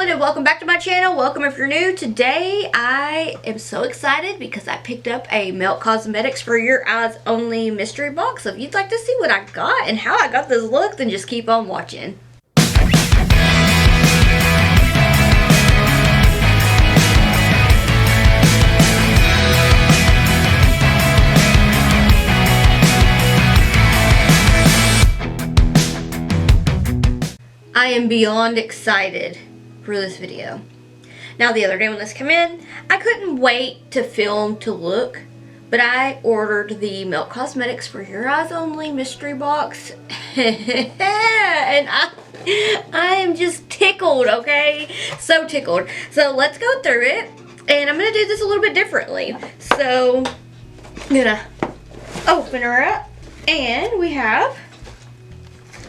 Evelyn and welcome back to my channel. Welcome if you're new. Today I am so excited because I picked up a Melt Cosmetics For Your Eyes Only mystery box. So if you'd like to see what I got and how I got this look, then just keep on watching. I am beyond excited for this video. Now the other day when this came in, I couldn't wait to film to look, but I ordered the Melt Cosmetics For Your Eyes Only mystery box and I am just tickled, okay? So tickled. So let's go through it, and I'm gonna do this a little bit differently. So I'm gonna open her up, and we have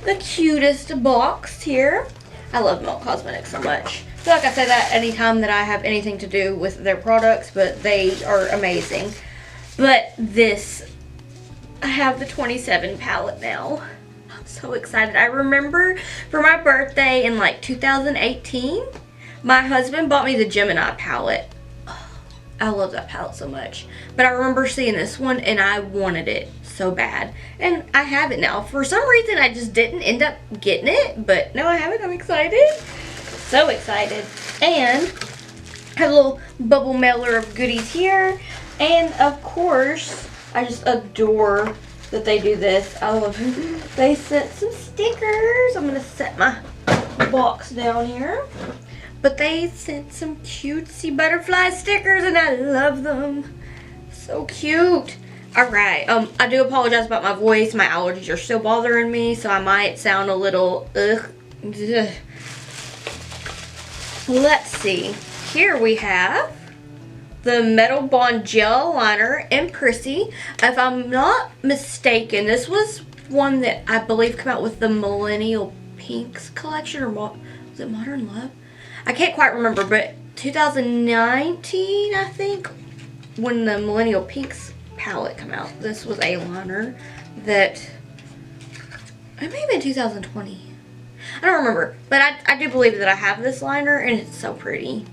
the cutest box here. I love Melt Cosmetics so much. I feel like I say that anytime that I have anything to do with their products, but they are amazing. But this, I have the 27 palette now. I'm so excited. I remember for my birthday in like 2018, my husband bought me the Gemini palette. I love that palette so much. But I remember seeing this one and I wanted it so bad. And I have it now. For some reason I just didn't end up getting it, but now I have it. I'm excited. So excited. And I have a little bubble mailer of goodies here. And of course, I just adore that they do this. I love it. They sent some stickers. I'm going to set my box down here. But they sent some cutesy butterfly stickers and I love them. So cute. Alright, I do apologize about my voice. My allergies are still bothering me, so I might sound a little ugh. Let's see. Here we have the Metal Bond Gel Liner in Prissy. If I'm not mistaken, this was one that I believe came out with the Millennial Pinks collection, or was it Modern Love? I can't quite remember, but 2019, I think, when the Millennial Pinks palette come out. This was a liner that, it may have been 2020. I don't remember, but I do believe that I have this liner, and it's so pretty.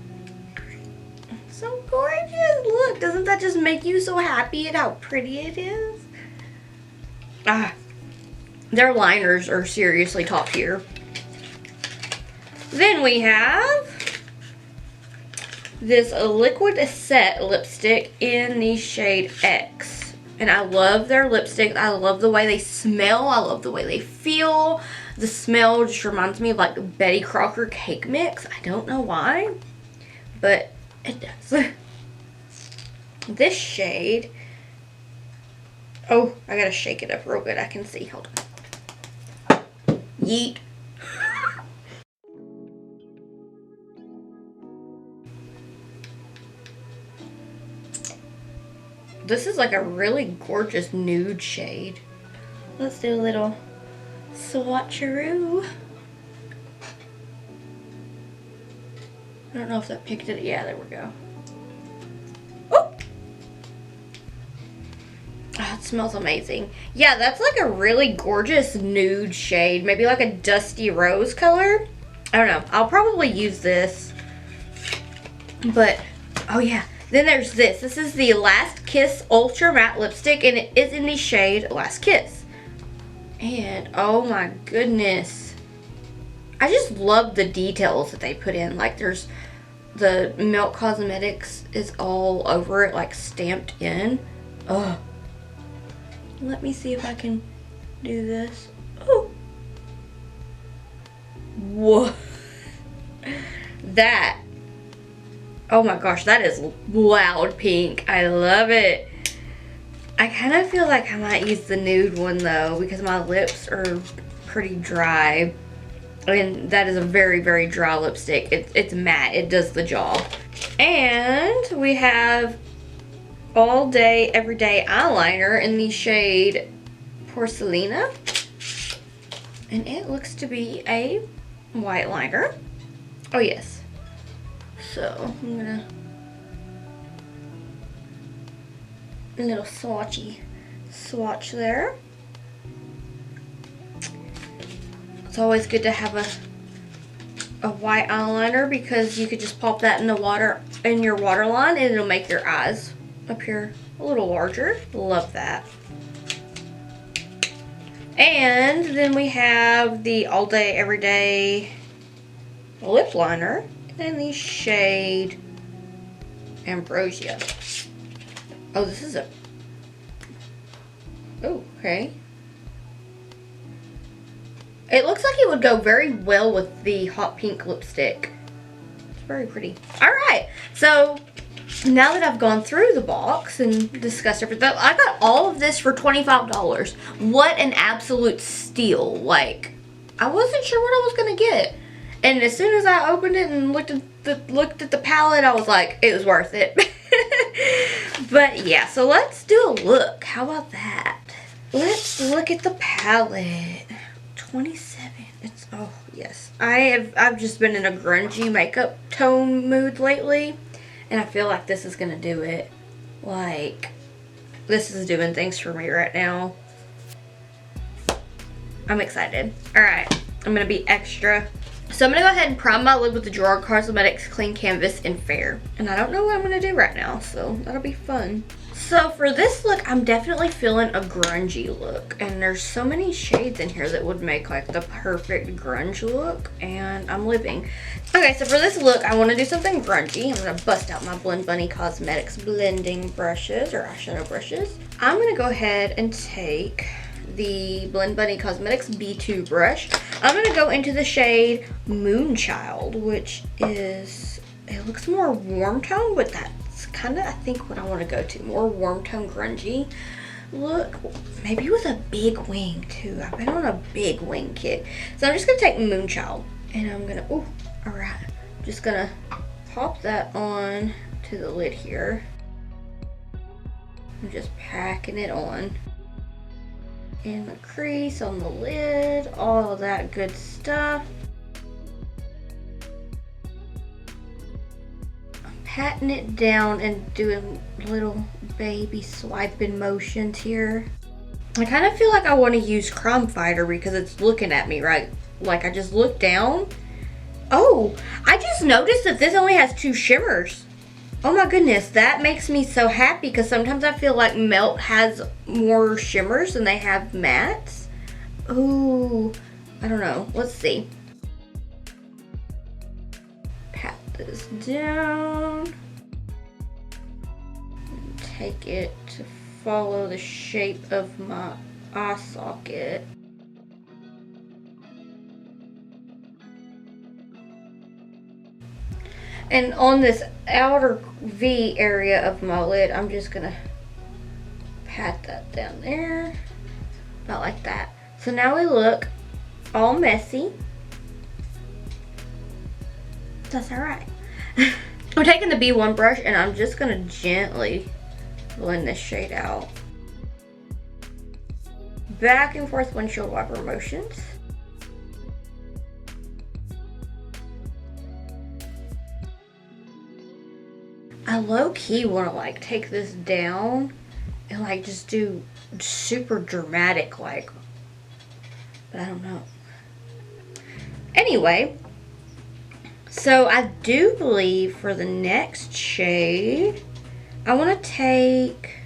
So gorgeous. Look, doesn't that just make you so happy at how pretty it is? Their liners are seriously top tier. Then we have this liquid set lipstick in the shade X. And I love their lipstick. I love the way they smell. I love the way they feel. The smell just reminds me of like Betty Crocker cake mix. I don't know why, but it does. This shade, oh, I gotta shake it up real good. I can see. Hold on. Yeet. This is like a really gorgeous nude shade. Let's do a little swatcheroo. I don't know if that picked it. Yeah, there we go. Oh! Oh, it smells amazing. Yeah, that's like a really gorgeous nude shade. Maybe like a dusty rose color. I don't know. I'll probably use this. But, oh yeah. Then there's this. This is the Last Kiss Ultra Matte Lipstick, and it is in the shade Last Kiss. And, oh my goodness. I just love the details that they put in. Like, there's the Melt Cosmetics is all over it, like stamped in. Oh. Let me see if I can do this. Oh. Whoa. That. Oh my gosh, that is loud pink. I love it. I kind of feel like I might use the nude one though, because my lips are pretty dry. And that is a very, very dry lipstick. It's matte. It does the job. And we have All Day Everyday Eyeliner in the shade Porcelina. And it looks to be a white liner. Oh yes. So I'm gonna a little swatch there. It's always good to have a white eyeliner because you could just pop that in the water, in your waterline, and it'll make your eyes appear a little larger. Love that. And then we have the All Day Everyday lip liner in the shade Ambrosia. Oh, this is a, oh, okay. It looks like it would go very well with the hot pink lipstick. It's very pretty. All right, so now that I've gone through the box and discussed everything, I got all of this for $25. What an absolute steal. Like, I wasn't sure what I was gonna get. And as soon as I opened it and looked at the palette, I was like, it was worth it. But yeah, so let's do a look. How about that? Let's look at the palette. 27. It's, oh yes. I've just been in a grungy makeup tone mood lately, and I feel like this is gonna do it. Like, this is doing things for me right now. I'm excited. Alright, I'm gonna be extra. So I'm gonna go ahead and prime my lid with the Gerard Cosmetics Clean Canvas in Fair. And I don't know what I'm gonna do right now, so that'll be fun. So for this look, I'm definitely feeling a grungy look. And there's so many shades in here that would make like the perfect grunge look. And I'm living. Okay, so for this look, I wanna do something grungy. I'm gonna bust out my Blend Bunny Cosmetics blending brushes or eyeshadow brushes. I'm gonna go ahead and take the Blend Bunny Cosmetics B2 brush. I'm gonna go into the shade Moonchild, which is, it looks more warm tone, but that's kind of, I think, what I want to go to. More warm tone grungy look. Maybe with a big wing too. I've been on a big wing kick. So I'm just gonna take Moonchild and I'm gonna, oh, all right. Just gonna pop that on to the lid here. I'm just packing it on. In the crease, on the lid, all of that good stuff. I'm patting it down and doing little baby swiping motions here. I kind of feel like I want to use Crime Fighter because it's looking at me, right? Like I just looked down. Oh, I just noticed that this only has 2 shimmers. Oh my goodness, that makes me so happy because sometimes I feel like Melt has more shimmers than they have mattes. Ooh, I don't know. Let's see. Pat this down. And take it to follow the shape of my eye socket. And on this outer V area of my lid, I'm just gonna pat that down there, about like that. So now we look all messy. That's all right. I'm taking the B1 brush and I'm just gonna gently blend this shade out. Back and forth windshield wiper motions. I low-key want to like take this down and like just do super dramatic like, but I don't know. Anyway, so I do believe for the next shade, I want to take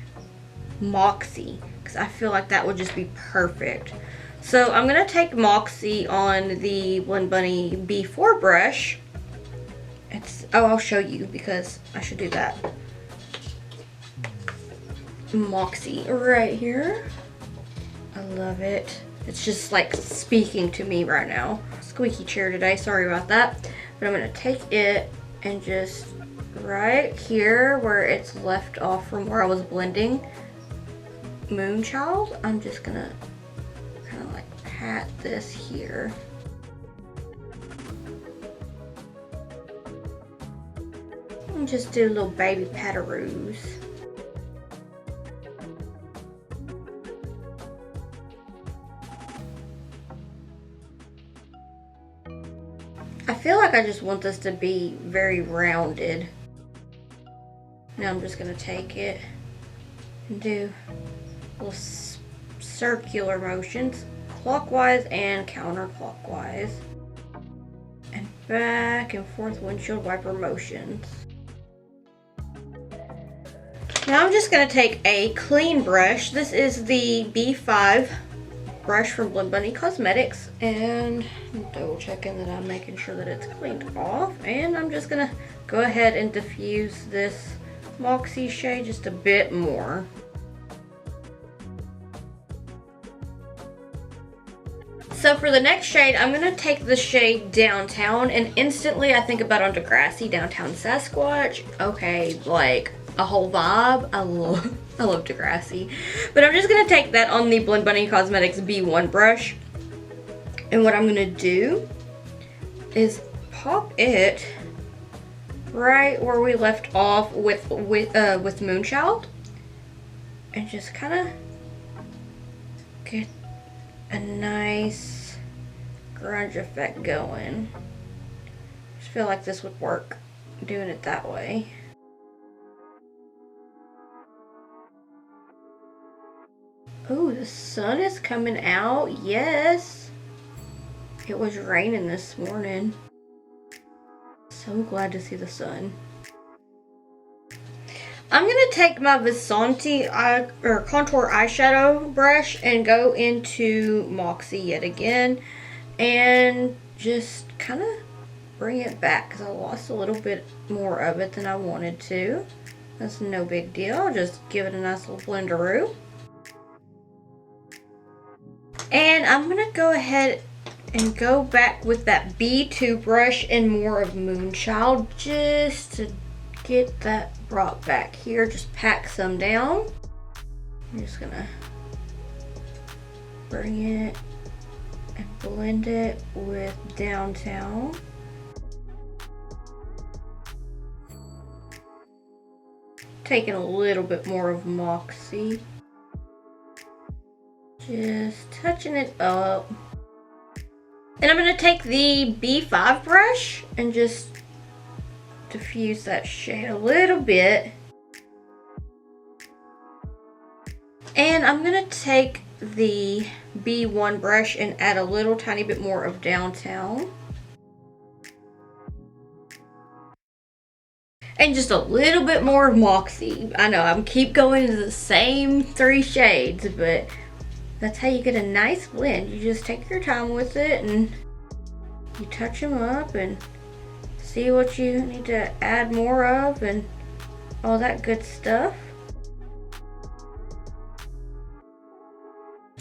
Moxie because I feel like that would just be perfect. So I'm going to take Moxie on the Blend Bunny B4 brush. Oh, I'll show you because I should do that. Moxie right here. I love it. It's just like speaking to me right now. Squeaky chair today, sorry about that. But I'm gonna take it and just right here where it's left off from where I was blending Moonchild, I'm just gonna kind of like pat this here. And just do little baby pataroos. I feel like I just want this to be very rounded. Now I'm just gonna take it and do little circular motions, clockwise and counterclockwise. And back and forth windshield wiper motions. Now I'm just going to take a clean brush. This is the B5 brush from Blend Bunny Cosmetics, and I'm double checking that I'm making sure that it's cleaned off. And I'm just going to go ahead and diffuse this Moxie shade just a bit more. So for the next shade, I'm going to take the shade Downtown, and instantly I think about on Degrassi, Downtown Sasquatch. Okay, like a whole vibe. I love Degrassi. But I'm just going to take that on the Blend Bunny Cosmetics B1 brush. And what I'm going to do is pop it right where we left off with Moonchild. And just kind of get a nice grunge effect going. Just feel like this would work doing it that way. Oh, the sun is coming out. Yes. It was raining this morning. So glad to see the sun. I'm going to take my Vasanti contour eyeshadow brush and go into Moxie yet again and just kind of bring it back because I lost a little bit more of it than I wanted to. That's no big deal. I'll just give it a nice little blenderoo. And I'm going to go ahead and go back with that B2 brush and more of Moonchild just to get that brought back here. Just pack some down. I'm just going to bring it and blend it with Downtown. Taking a little bit more of Moxie. Just touching it up. And I'm going to take the B5 brush and just diffuse that shade a little bit. And I'm going to take the B1 brush and add a little tiny bit more of Downtown. And just a little bit more of Moxie. I know I'm keep going to the same 3 shades, but that's how you get a nice blend. You just take your time with it and you touch them up and see what you need to add more of and all that good stuff.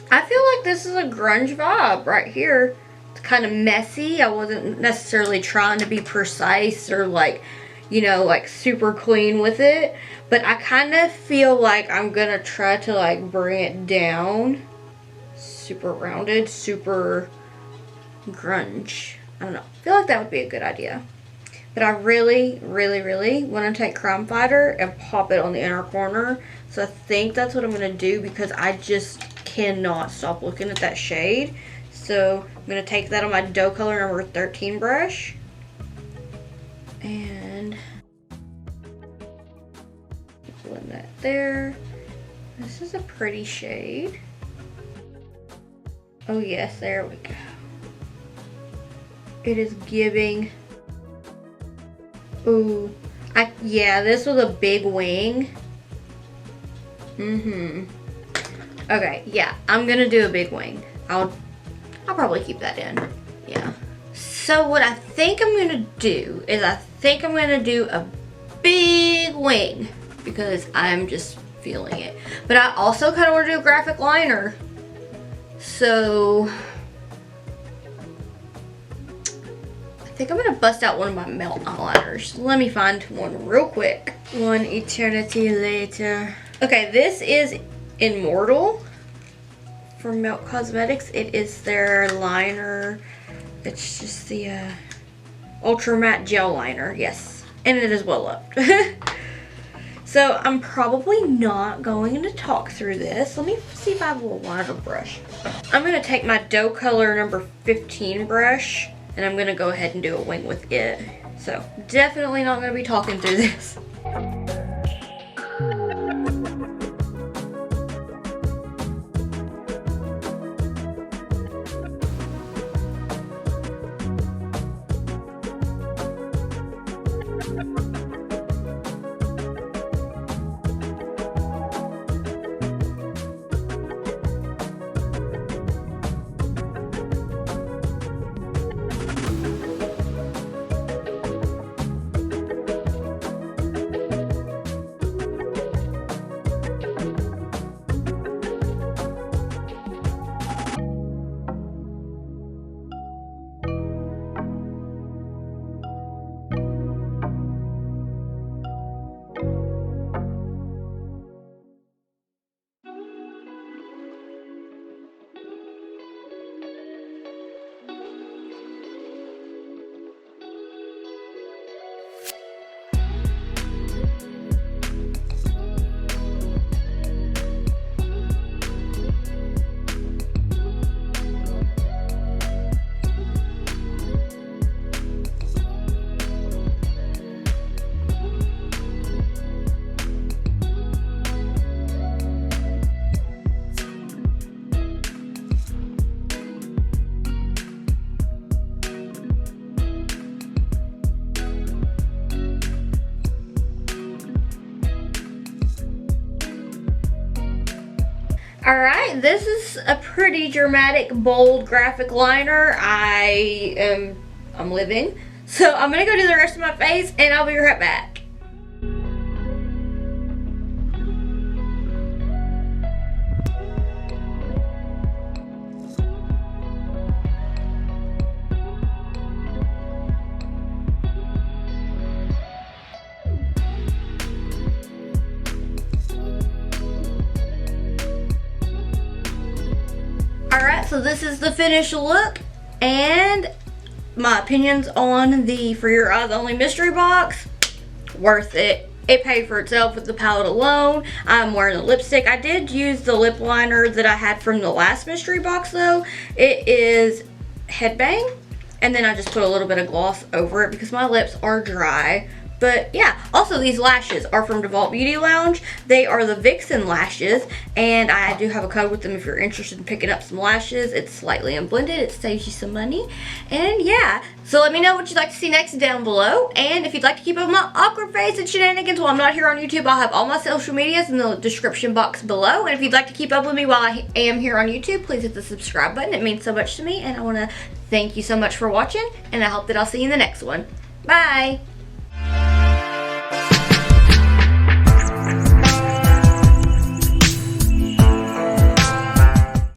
I feel like this is a grunge vibe right here. It's kind of messy. I wasn't necessarily trying to be precise or like, you know, like super clean with it, but I kind of feel like I'm gonna try to like bring it down. Super rounded, super grunge. I don't know. I feel like that would be a good idea. But I really, really, really want to take Crime Fighter and pop it on the inner corner. So I think that's what I'm going to do because I just cannot stop looking at that shade. So I'm going to take that on my dough color number 13 brush. And blend that there. This is a pretty shade. Oh yes, there we go. It is giving. Ooh, yeah, this was a big wing. Okay, yeah, I'm gonna do a big wing. I'll probably keep that in. Yeah. So what I think I'm gonna do is I think I'm gonna do a big wing because I'm just feeling it. But I also kind of want to do a graphic liner. So I think I'm gonna bust out one of my melt eyeliners. Let me find one real quick. One eternity later. Okay, this is Immortal from Melt Cosmetics. It is their liner. It's just the Ultra Matte Gel Liner. Yes, and it is well loved. So I'm probably not going to talk through this. Let me see if I have a wider brush. I'm going to take my dough color number 15 brush and I'm going to go ahead and do a wing with it. So definitely not going to be talking through this. Alright, this is a pretty dramatic, bold graphic liner. I'm living. So I'm gonna go do the rest of my face and I'll be right back. Alright, so this is the finished look, and my opinions on the For Your Eyes Only mystery box. Worth it. It paid for itself with the palette alone. I'm wearing the lipstick. I did use the lip liner that I had from the last mystery box though. It is Headbang, and then I just put a little bit of gloss over it because my lips are dry. But yeah, also these lashes are from DeVault Beauty Lounge. They are the Vixen lashes, and I do have a code with them if you're interested in picking up some lashes. It's slightly unblended, it saves you some money. And yeah, so let me know what you'd like to see next down below. And if you'd like to keep up with my awkward face and shenanigans while I'm not here on YouTube, I'll have all my social medias in the description box below. And if you'd like to keep up with me while I am here on YouTube, please hit the subscribe button. It means so much to me, and I want to thank you so much for watching, and I hope that I'll see you in the next one. Bye!